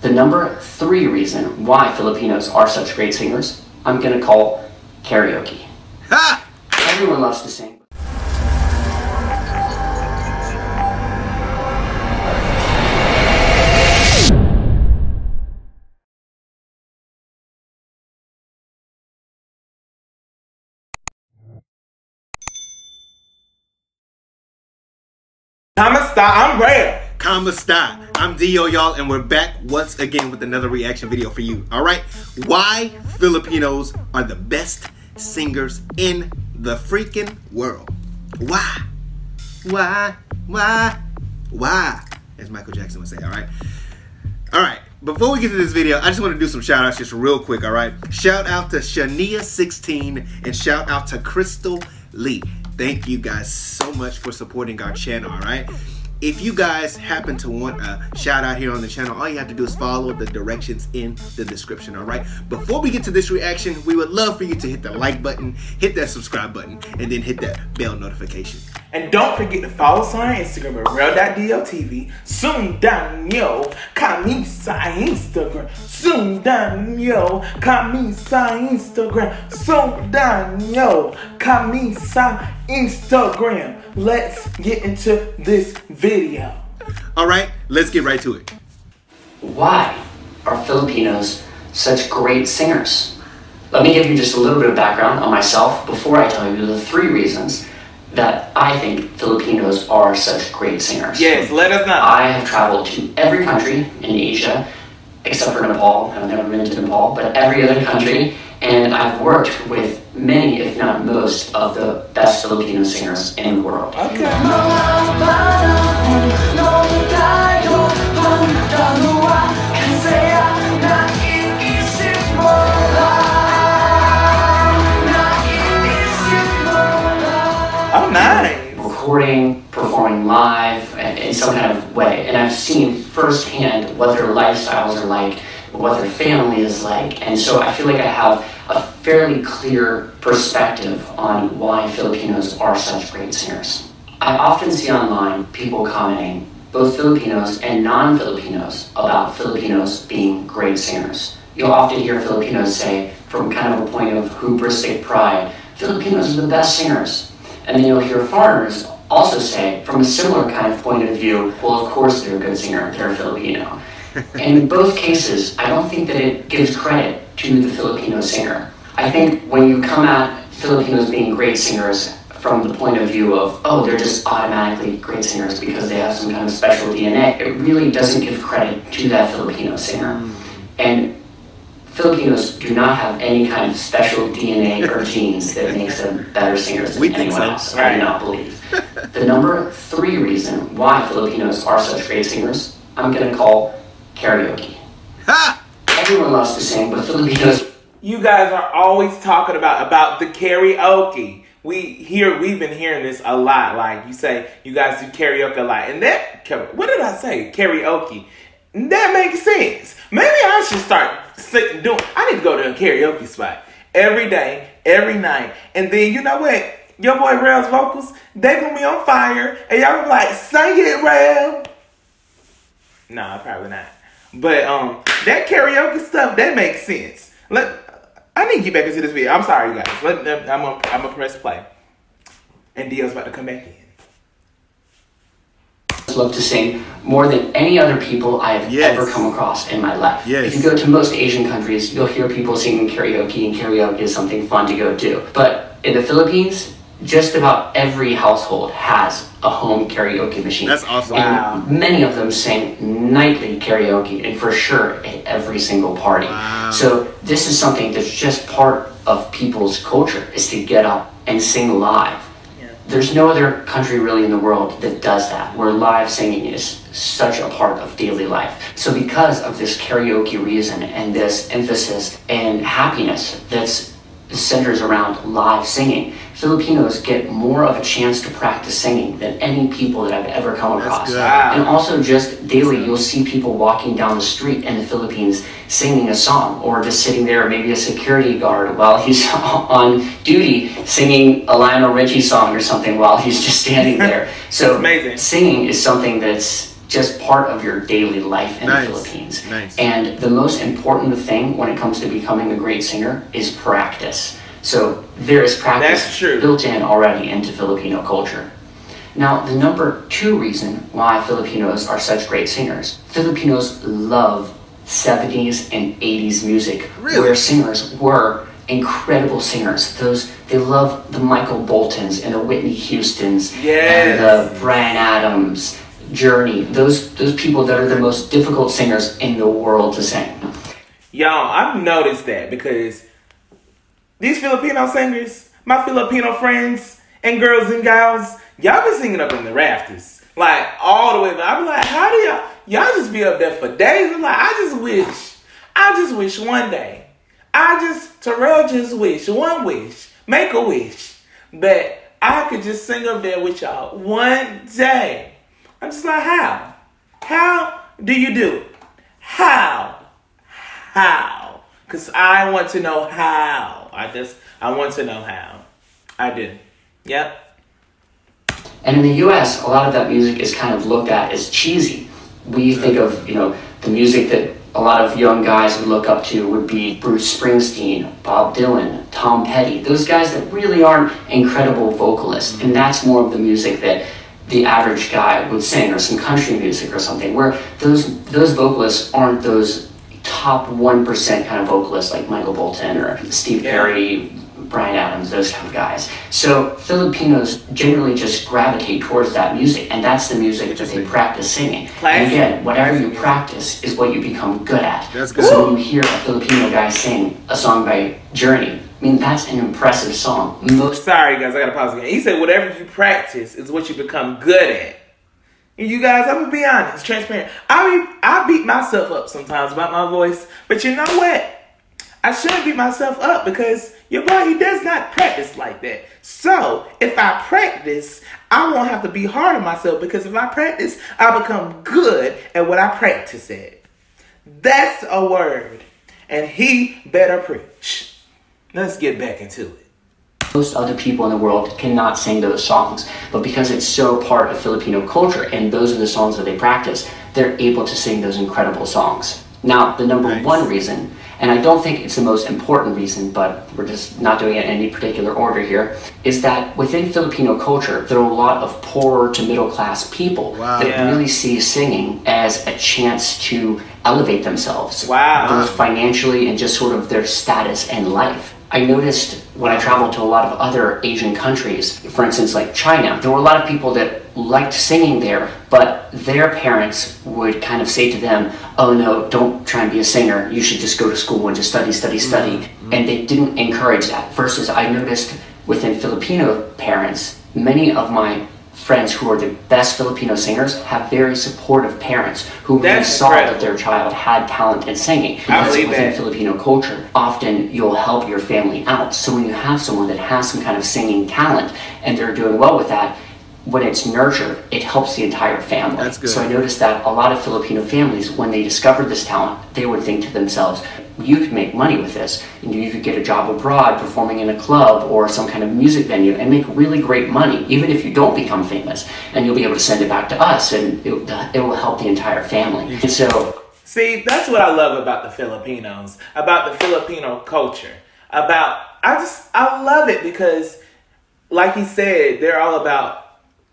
The number 3 reason why Filipinos are such great singers, I'm gonna call karaoke. Ha! Everyone loves to sing. I'm RELL. Kamasta, I'm Dio, y'all, and we're back once again with another reaction video for you. All right, why Filipinos are the best singers in the freaking world? Why? As Michael Jackson would say. All right. Before we get to this video, I just want to do some shout outs just real quick. All right, shout out to Shania16 and shout out to Crystal Lee. Thank you guys so much for supporting our channel, all right? If you guys happen to want a shout out here on the channel, all you have to do is follow the directions in the description, all right? Before we get to this reaction, we would love for you to hit the like button, hit that subscribe button, and then hit that bell notification. And don't forget to follow us on our Instagram at RELL.DOTV. Sundanyo Kamisa Instagram. Sundanyo Kamisa Instagram. Sundanyo Kamisa Instagram. Let's get into this video. All right, let's get right to it. Why are Filipinos such great singers? Let me give you just a little bit of background on myself before I tell you the 3 reasons that I think Filipinos are such great singers. Yes, let us know. I have traveled to every country in Asia, except for Nepal. I've never been to Nepal, but every other country, and I've worked with many, if not most, of the best Filipino singers in the world. Okay. Oh, nice. Recording, performing live in some kind of way. And I've seen firsthand what their lifestyles are like, what their family is like. And so I feel like I have a fairly clear perspective on why Filipinos are such great singers. I often see online people commenting, both Filipinos and non-Filipinos, about Filipinos being great singers. You'll often hear Filipinos say, from kind of a point of hubristic pride, Filipinos are the best singers. And then you'll hear foreigners also say, from a similar kind of point of view, well, of course they're a good singer, they're Filipino. And in both cases, I don't think that it gives credit to the Filipino singer. I think when you come at Filipinos being great singers from the point of view of, oh, they're just automatically great singers because they have some kind of special DNA, it really doesn't give credit to that Filipino singer. And Filipinos do not have any kind of special DNA or genes that makes them better singers than anyone else. I do not believe. The number 3 reason why Filipinos are such great singers, I'm going to call karaoke. Ha! Everyone loves to sing, but Filipinos... You guys are always talking about the karaoke. We've been hearing this a lot. Like you say, you guys do karaoke a lot. And that, what did I say? Karaoke. That makes sense. Maybe I should start doing. I need to go to a karaoke spot every day, every night, and then you know what? Your boy RELL's vocals, they gonna be on fire, and y'all gonna be like, "Sing it, RELL." Nah, probably not. But that karaoke stuff that makes sense. I need to get back into this video. I'm sorry, you guys. I'm gonna press play, and Dio's about to come back in. Love to sing more than any other people I have ever come across in my life. If you go to most Asian countries, you'll hear people singing karaoke, and karaoke is something fun to go do. But in the Philippines, just about every household has a home karaoke machine. That's awesome. And many of them sing nightly karaoke, and for sure at every single party. Wow. So this is something that's just part of people's culture, is to get up and sing live. There's no other country really in the world that does that, where live singing is such a part of daily life. So because of this karaoke reason and this emphasis and happiness that's centers around live singing, Filipinos get more of a chance to practice singing than any people that I've ever come across. And also just daily, you'll see people walking down the street in the Philippines singing a song, or just sitting there, maybe a security guard while he's on duty singing a Lionel Richie song or something while he's just standing there. So amazing. Singing is something that's just part of your daily life in the Philippines. Nice. And the most important thing when it comes to becoming a great singer is practice. So there is practice built in already into Filipino culture. Now, the number 2 reason why Filipinos are such great singers, Filipinos love 70s and 80s music, where singers were incredible singers. They love the Michael Boltons and the Whitney Houstons and the Bryan Adams, Journey. Those people that are the most difficult singers in the world to sing. Y'all, I've noticed that because these Filipino singers, my Filipino friends and girls and gals, y'all be singing up in the rafters. Like, all the way. I be like, how do y'all just be up there for days? I'm like, I just wish one day. Terrell just wish, one wish, make a wish, that I could just sing up there with y'all one day. I'm just like, how? How do you do it? How? Because I want to know how. I want to know how. I do. Yep. And in the US, a lot of that music is kind of looked at as cheesy. We think of, the music that a lot of young guys would look up to would be Bruce Springsteen, Bob Dylan, Tom Petty. Those guys that really aren't incredible vocalists. And that's more of the music that the average guy would sing, or some country music or something, where those vocalists aren't those top 1% kind of vocalists like Michael Bolton or Steve Perry, Bryan Adams, those kind of guys. So Filipinos generally just gravitate towards that music, and that's the music that they practice singing. And again, whatever you practice is what you become good at. That's good. So when you hear a Filipino guy sing a song by Journey, I mean, that's an impressive song. Sorry guys, I gotta pause again. He said whatever you practice is what you become good at. And you guys, I'm gonna be honest, transparent. I beat myself up sometimes about my voice, but you know what? I shouldn't beat myself up because your boy, he does not practice like that. So, if I practice, I won't have to be hard on myself, because if I practice, I become good at what I practice at. That's a word. And he better preach. Let's get back into it. Most other people in the world cannot sing those songs, but because it's so part of Filipino culture and those are the songs that they practice, they're able to sing those incredible songs. Now, the number 1 reason, and I don't think it's the most important reason, but we're just not doing it in any particular order here, is that within Filipino culture, there are a lot of poorer to middle class people that really see singing as a chance to elevate themselves, both financially and just sort of their status in life. I noticed when I traveled to a lot of other Asian countries, for instance like China, there were a lot of people that liked singing there, but their parents would kind of say to them, oh no, don't try and be a singer, you should just go to school and just study. And they didn't encourage that. Versus I noticed within Filipino parents, many of my friends who are the best Filipino singers have very supportive parents who really saw that their child had talent in singing. Because within Filipino culture, often you'll help your family out. So when you have someone that has some kind of singing talent and they're doing well with that, when it's nurtured, it helps the entire family. That's good. So I noticed that a lot of Filipino families, when they discovered this talent, they would think to themselves, you could make money with this. You could get a job abroad performing in a club or some kind of music venue and make really great money, even if you don't become famous. And you'll be able to send it back to us, and it will help the entire family. And so, see, that's what I love about the Filipinos, about the Filipino culture. I love it because, like he said,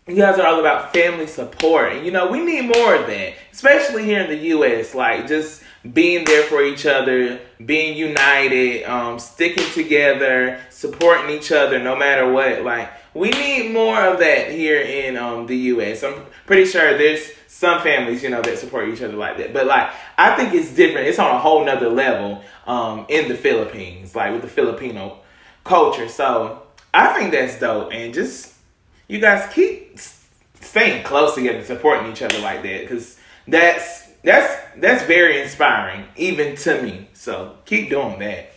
you guys are all about family support. And, we need more of that, especially here in the U.S., like just being there for each other, being united, sticking together, supporting each other no matter what. Like, we need more of that here in the U.S. I'm pretty sure there's some families, that support each other like that. But, like, I think it's different. It's on a whole nother level in the Philippines, like with the Filipino culture. So, I think that's dope. And just, you guys keep staying close together, supporting each other like that, because that's very inspiring, even to me. So keep doing that.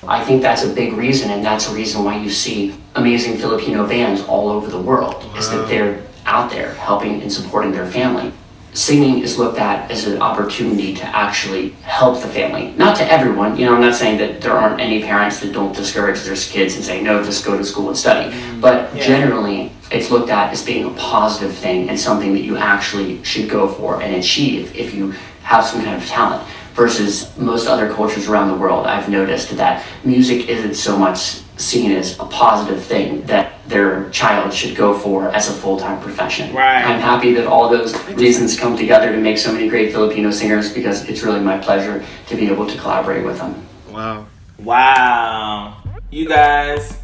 I think that's a big reason, and that's a reason why you see amazing Filipino bands all over the world, is that they're out there helping and supporting their family. singing is looked at as an opportunity to actually help the family. Not to everyone, you know, I'm not saying that there aren't any parents that don't discourage their kids and say, no, just go to school and study. But generally, it's looked at as being a positive thing and something that you actually should go for and achieve if you have some kind of talent. Versus most other cultures around the world, I've noticed that music isn't so much seen as a positive thing that their child should go for as a full-time profession. Right. I'm happy that all those reasons come together to make so many great Filipino singers, because it's really my pleasure to be able to collaborate with them. Wow. Wow. You guys,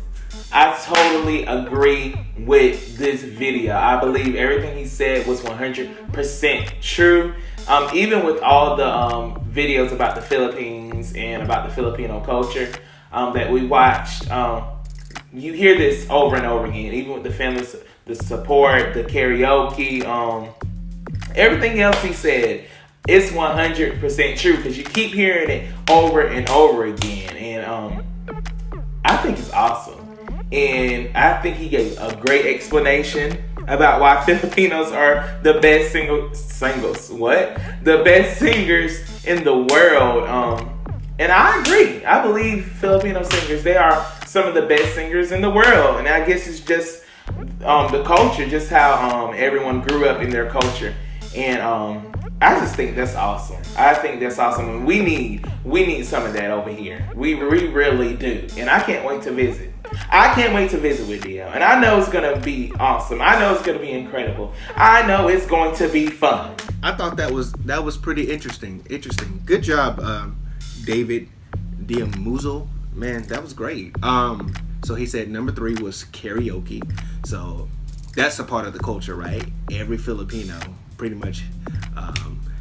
I totally agree with this video. I believe everything he said was 100% true. Even with all the videos about the Philippines and about the Filipino culture that we watched, you hear this over and over again, even with the family, the support, the karaoke, everything else he said, it's 100% true, because you keep hearing it over and over again. And I think it's awesome. And I think he gave a great explanation about why Filipinos are the best the best singers in the world. And I agree. I believe Filipino singers, they are some of the best singers in the world. And I guess it's just the culture, just how everyone grew up in their culture. And I just think that's awesome. I think that's awesome. And we need some of that over here. We really do. And I can't wait to visit. I can't wait to visit with Dio. And I know it's going to be awesome. I know it's going to be incredible. I know it's going to be fun. I thought that was pretty interesting. Good job, David DiMuzio. Man, that was great. So he said number 3 was karaoke. So that's a part of the culture, right? Every Filipino pretty much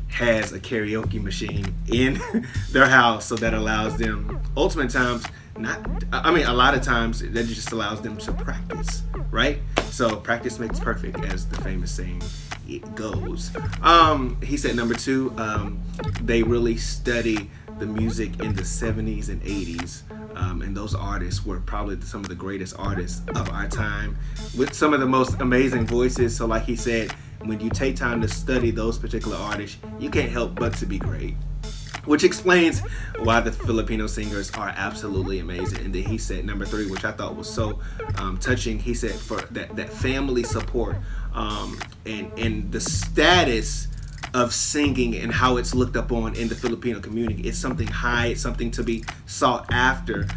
has a karaoke machine in their house, so that allows them ultimate times, a lot of times that just allows them to practice, right? So practice makes perfect, as the famous saying it goes. He said number 2, they really study the music in the 70s and 80s, and those artists were probably some of the greatest artists of our time, with some of the most amazing voices. So like he said, when you take time to study those particular artists, you can't help but to be great. Which explains why the Filipino singers are absolutely amazing. And then he said number 3, which I thought was so touching. He said for that family support and the status of singing and how it's looked upon in the Filipino community. It's something high. It's something to be sought after.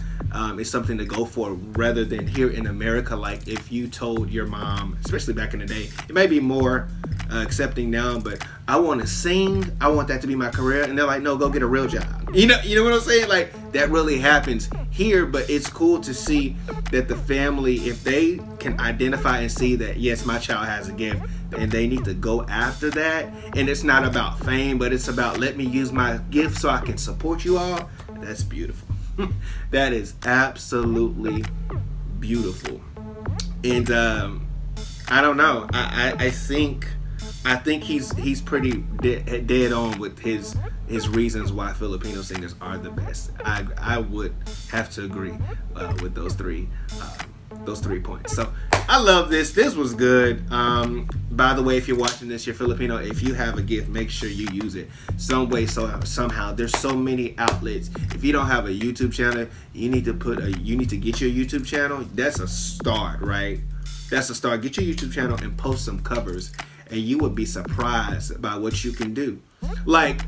It's something to go for, rather than here in America. Like if you told your mom, especially back in the day, it may be more accepting now, but I want to sing, I want that to be my career, and they're like, no, go get a real job. You know what I'm saying? Like that really happens here. But it's cool to see that the family, if they can identify and see that yes, my child has a gift, and they need to go after that. And it's not about fame, but it's about, let me use my gift so I can support you all. That's beautiful. That is absolutely beautiful. And I don't know, I think he's pretty dead on with his reasons why Filipino singers are the best. I would have to agree with those three points. So I love this. This was good. By the way, if you're watching this, you're Filipino, if you have a gift, make sure you use it some way, somehow. There's so many outlets. If you don't have a YouTube channel, you need to get your YouTube channel. That's a start, right? That's a start. Get your YouTube channel and post some covers, and you would be surprised by what you can do. Like,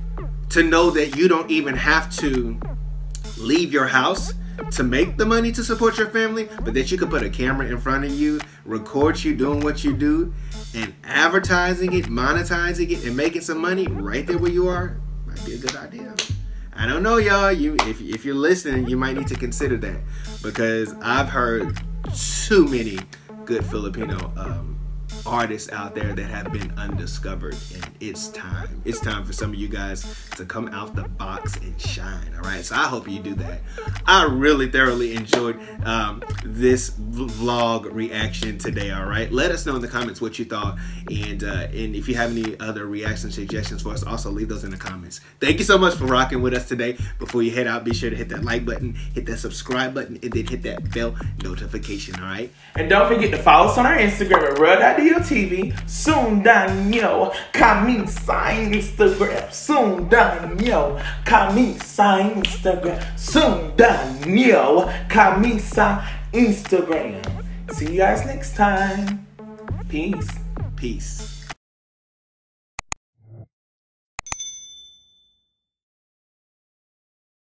to know that you don't even have to leave your house to make the money to support your family, but that you could put a camera in front of you, record you doing what you do, and advertising it, monetizing it, and making some money right there where you are, might be a good idea. I don't know, y'all. If you're listening, you might need to consider that, because I've heard too many good Filipino artists out there that have been undiscovered, and it's time. It's time for some of you guys to come out the box and shine. All right, so I hope you do that. I really thoroughly enjoyed this vlog reaction today. All right, let us know in the comments what you thought, and if you have any other reaction suggestions for us, also leave those in the comments. Thank you so much for rocking with us today. Before you head out, be sure to hit that like button, hit that subscribe button, and then hit that bell notification. All right, and don't forget to follow us on our Instagram at RELL. Radio TV. Sundanyo Camisa Instagram. Sundanyo Camisa Instagram. Sundanyo Camisa Instagram. See you guys next time. Peace. Peace.